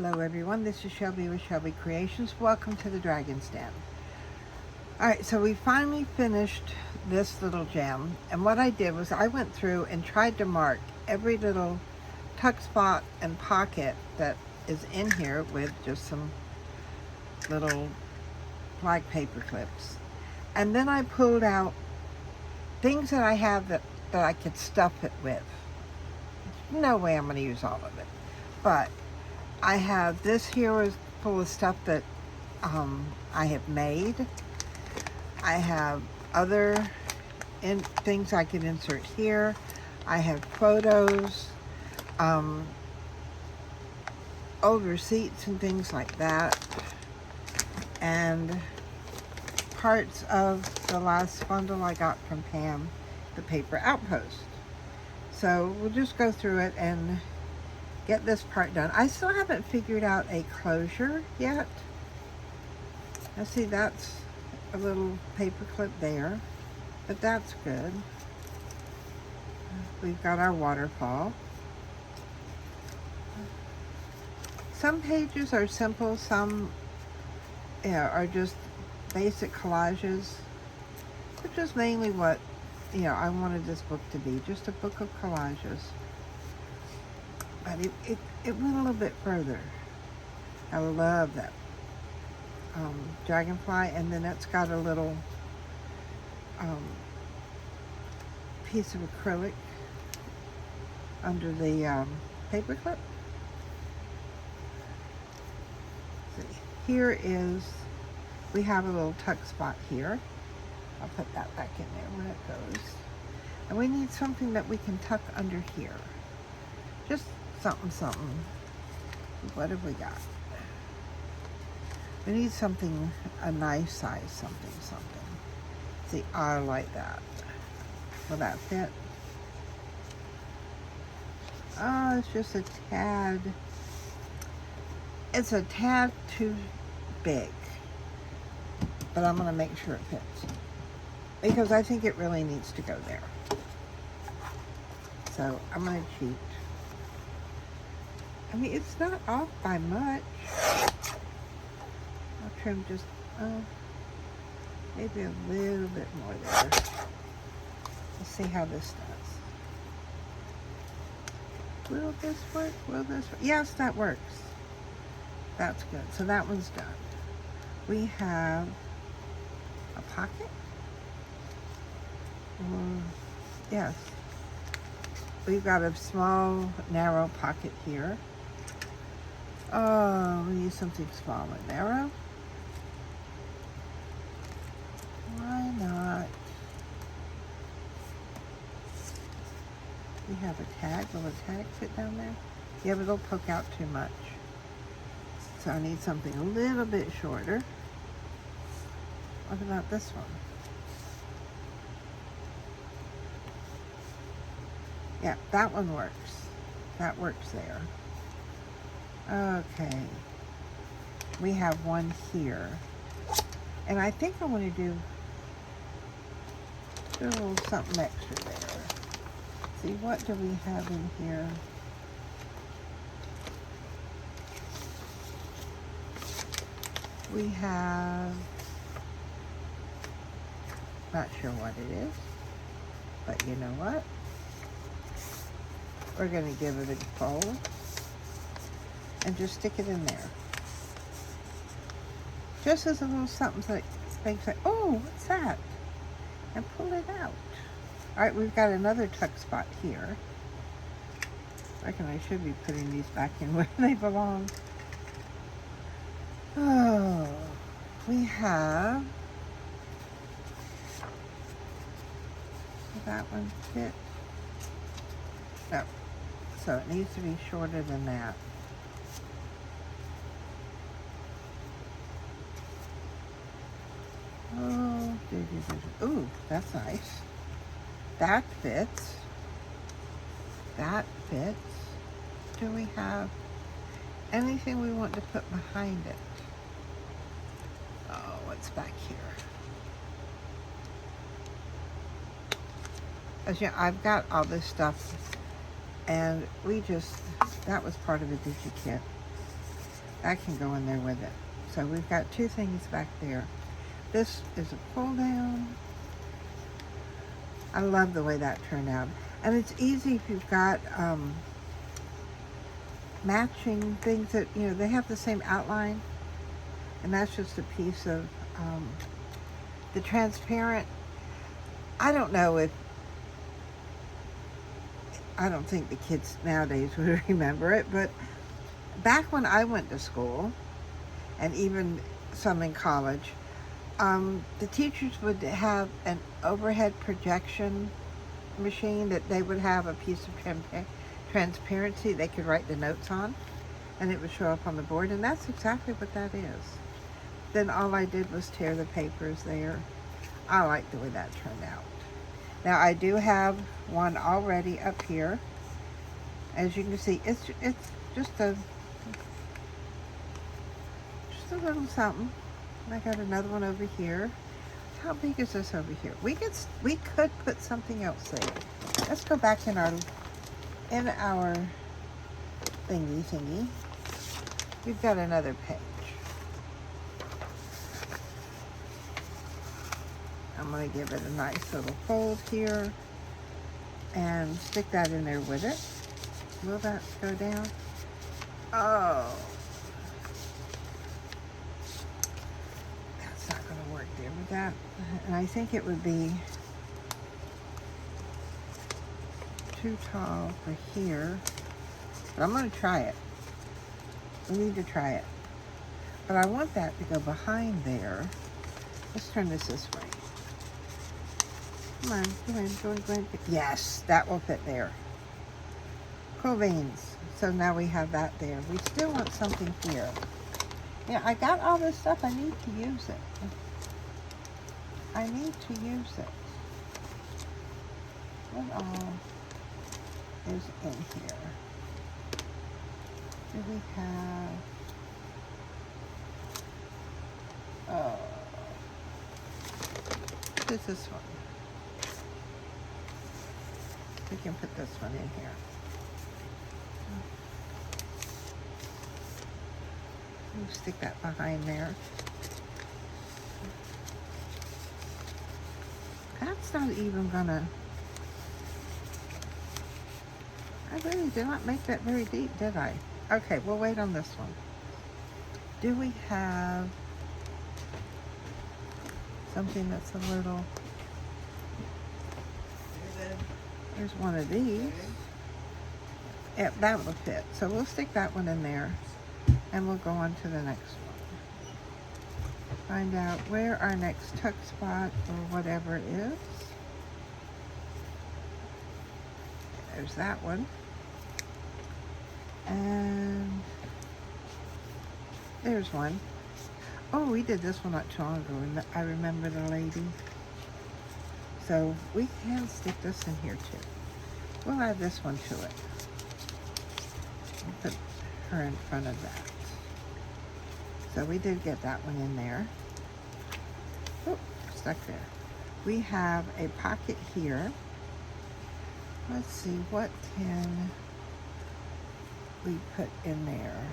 Hello everyone, this is Shelby with Shelby Creations. Welcome to the Dragon's Den. Alright, so we finally finished this little gem, and what I did was I went through and tried to mark every little tuck spot and pocket that is in here with just some little black paper clips. And then I pulled out things that I have that I could stuff it with. No way I'm going to use all of it, but I have this here is full of stuff that I have made. I have other things I can insert here. I have photos, old receipts and things like that, and parts of the last bundle I got from Pam, the Paper Outpost. So we'll just go through it and get this part done. I still haven't figured out a closure yet. Now see, that's a little paper clip there, but that's good. We've got our waterfall. Some pages are simple, some are just basic collages, which is mainly what I wanted this book to be, just a book of collages. But it went a little bit further. I love that dragonfly, and then it's got a little piece of acrylic under the paper clip. See, here is, we have a little tuck spot here. I'll put that back in there when it goes. And we need something that we can tuck under here. Just something. What have we got? We need something, a nice size something. See, I like that. Will that fit? Oh, it's just a tad. It's a tad too big. But I'm going to make sure it fits, because I think it really needs to go there. So I'm going to cheat. I mean, it's not off by much. I'll trim just, maybe a little bit more there. Let's see how this does. Will this work? Will this work? Yes, that works. That's good. So that one's done. We have a pocket. Yes. We've got a small, narrow pocket here. Oh, we need something small and narrow. Why not? We have a tag. Will a tag fit down there? Yeah, but it'll poke out too much. So I need something a little bit shorter. What about this one? Yeah, that one works. That works there. Okay. We have one here. And I think I want to do a little something extra there. See, what do we have in here? We have, not sure what it is, but you know what? We're going to give it a fold and just stick it in there. Just as a little something that makes it, oh, what's that? And pull it out. All right, we've got another tuck spot here. I reckon I should be putting these back in where they belong. Oh, we have, will that one fit? No. So it needs to be shorter than that. Oh, ooh, that's nice. That fits. That fits. Do we have anything we want to put behind it? Oh, what's back here? As you know, I've got all this stuff, and that was part of a DigiKit. That can go in there with it. So we've got two things back there. This is a pull down. I love the way that turned out. And it's easy if you've got matching things that, you know, they have the same outline. And that's just a piece of the transparent. I don't know if, I don't think the kids nowadays would remember it, but back when I went to school, and even some in college, the teachers would have an overhead projection machine that they would have a piece of transparency they could write the notes on, and it would show up on the board, and that's exactly what that is. Then all I did was tear the papers there. I like the way that turned out. Now I do have one already up here. As you can see, it's just a little something. I got another one over here. How big is this over here? We could put something else there. Let's go back in our thingy. We've got another page. I'm going to give it a nice little fold here and stick that in there with it. Will that go down? Oh, that's not going to work there with that. And I think it would be too tall for here. But I'm going to try it. We need to try it. But I want that to go behind there. Let's turn this way. Come on, go in. Yes, that will fit there. Cool beans. So now we have that there. We still want something here. Yeah, I got all this stuff. I need to use it. I need to use it. What all is in here? Do we have... Oh. What is this one? We can put this one in here. We'll stick that behind there. That's not even gonna... I really did not make that very deep, did I? Okay, we'll wait on this one. Do we have something that's a little... There's one of these. Yep, that will fit. So we'll stick that one in there and we'll go on to the next one. Find out where our next tuck spot or whatever is. There's that one. And there's one. Oh, we did this one not too long ago, and I remember the lady. So we can stick this in here too. We'll add this one to it. We'll put her in front of that. So we did get that one in there. Oh, stuck there. We have a pocket here. Let's see, what can we put in there?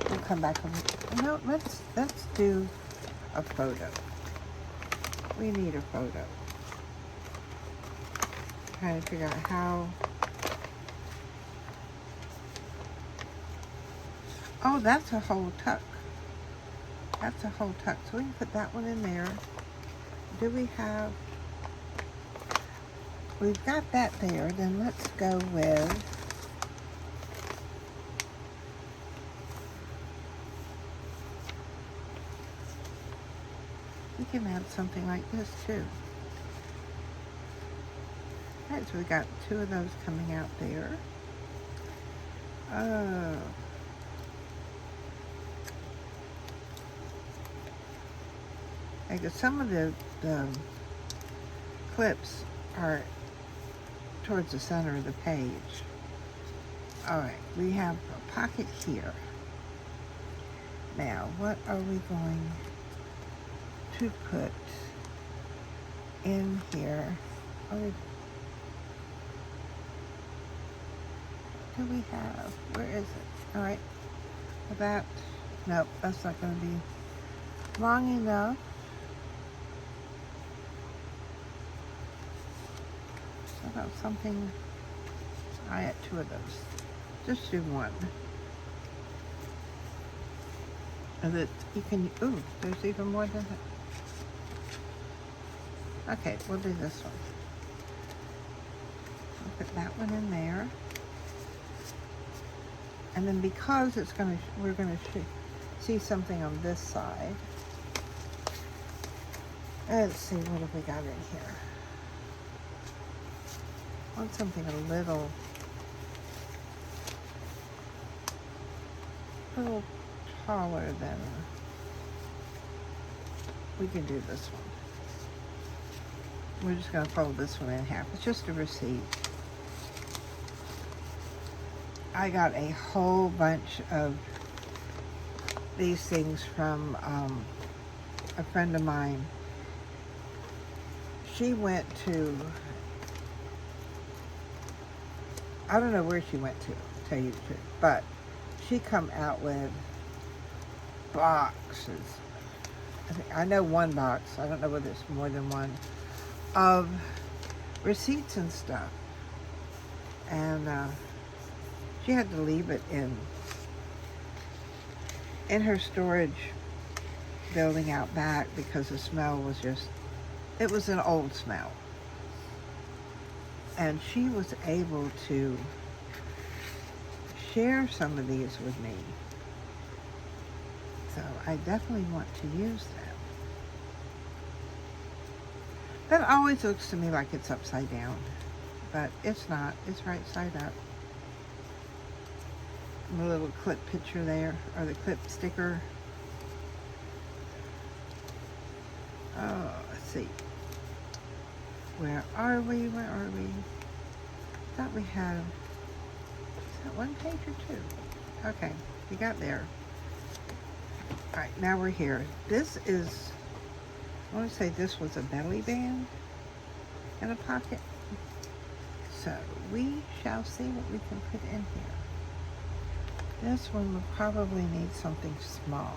We'll come back over. No, let's do a photo. We need a photo. Trying to figure out how. Oh, that's a whole tuck. That's a whole tuck. So we can put that one in there. Do we have... We've got that there. Then let's go with... We can add something like this too. Alright, so we got two of those coming out there. Oh. Because some of the clips are towards the center of the page. Alright, we have a pocket here. Now, what are we going to put in here? Oh, do we have? Where is it? All right. That, nope, that's not going to be long enough. How about something? I had 2 of those. Just do 1. And that you can, ooh, there's even more than that. Okay, we'll do this one. I'll put that one in there. And then because it's going to, we're going to see something on this side. Let's see, what have we got in here? I want something a little taller than, we can do this one. We're just going to fold this one in half. It's just a receipt. I got a whole bunch of these things from a friend of mine. She went to, I don't know where she went to tell you the truth, but she come out with boxes. I know 1 box, I don't know whether it's more than 1, of receipts and stuff. And she had to leave it in her storage building out back because the smell was just, it was an old smell. And she was able to share some of these with me. So I definitely want to use them. That always looks to me like it's upside down, but it's not. It's right side up. And a little clip picture there, or the clip sticker. Oh, let's see. Where are we? Where are we? Thought we had, is that 1 page or 2? Okay, we got there. All right, now we're here. This is, I want to say this was a belly band and a pocket. So we shall see what we can put in here. This one will probably need something small.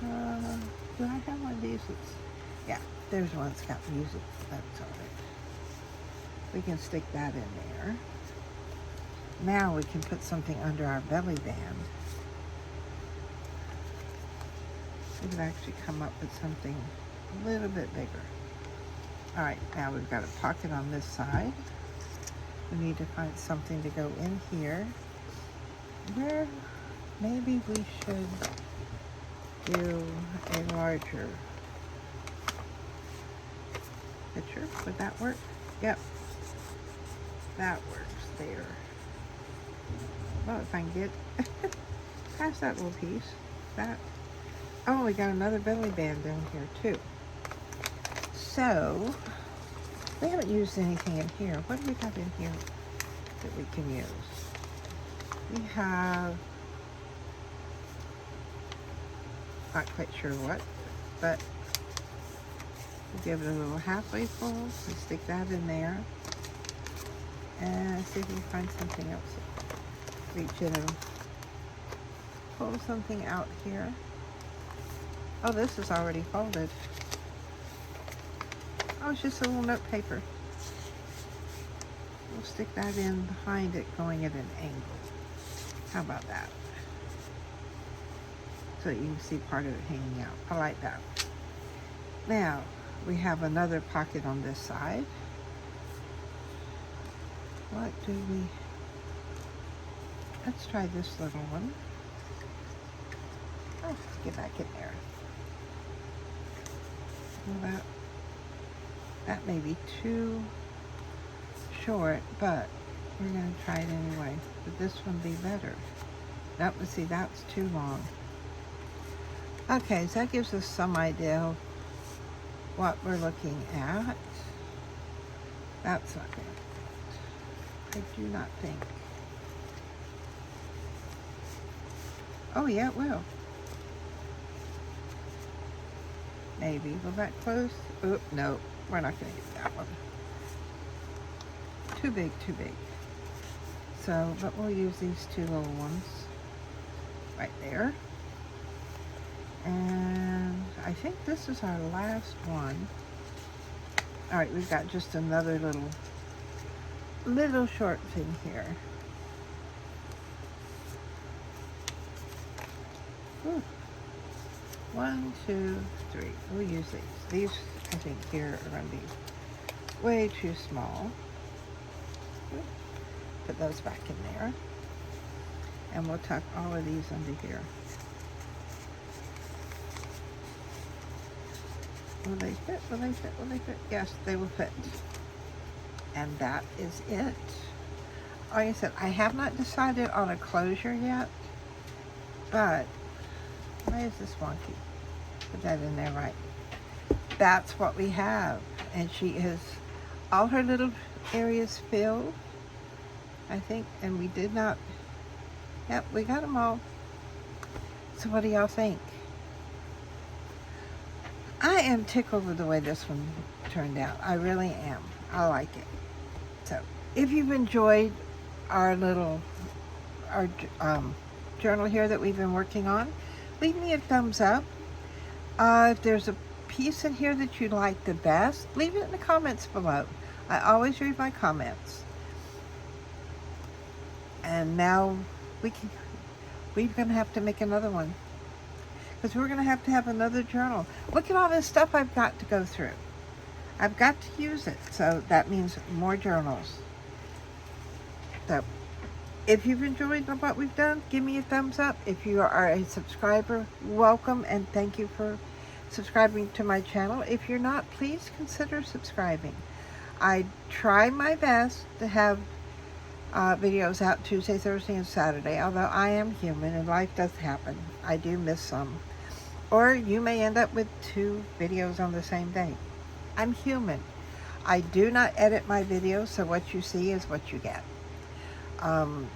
Do I have one of these? Yeah, there's one that's got music. That's all right. We can stick that in there. Now we can put something under our belly band. We can actually come up with something a little bit bigger. All right, now we've got a pocket on this side. We need to find something to go in here. Where maybe we should do a larger picture. Would that work? Yep, that works there. Well, if I can get past that little piece, that. Oh, we got another belly band down here too. So we haven't used anything in here. What do we have in here that we can use? We have, not quite sure what, but we'll give it a little halfway full and stick that in there. And see if we can find something else. Reach in and pull something out here. Oh, this is already folded. Oh, it's just a little note paper. We'll stick that in behind it, going at an angle. How about that? So that you can see part of it hanging out. I like that. Now, we have another pocket on this side. What do we... Let's try this little one. Oh, let's get back in there. Well, that may be too short, but we're going to try it anyway. Would this one be better? Nope, let's see, that's too long. Okay, so that gives us some idea of what we're looking at. That's not good. I do not think. Oh yeah, it will. Maybe. Will that close? Oop, no. We're not going to use that one. Too big, too big. So, but we'll use these two little ones right there. And I think this is our last one. All right, we've got just another little short thing here. Ooh. 1, 2, 3. We'll use these. These, I think, here are going to be way too small. Put those back in there. And we'll tuck all of these under here. Will they fit? Will they fit? Will they fit? Yes, they will fit. And that is it. Like I said, I have not decided on a closure yet, but why is this wonky? Put that in there right. That's what we have. And she has all her little areas filled, I think, and we did not, yep, we got them all. So what do y'all think? I am tickled with the way this one turned out. I really am. I like it. So if you've enjoyed our journal here that we've been working on, leave me a thumbs up. If there's a piece in here that you like the best, leave it in the comments below. I always read my comments. And now we're going to have to make another one, because we're going to have another journal. Look at all this stuff I've got to go through. I've got to use it, so that means more journals. So if you've enjoyed what we've done, give me a thumbs up. If you are a subscriber, welcome, and thank you for subscribing to my channel. If you're not, please consider subscribing. I try my best to have videos out Tuesday, Thursday, and Saturday, although I am human and life does happen. I do miss some. Or you may end up with 2 videos on the same day. I'm human. I do not edit my videos, so what you see is what you get. I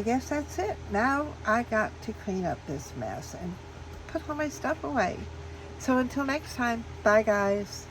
guess that's it. Now I got to clean up this mess and put all my stuff away. So until next time, bye guys.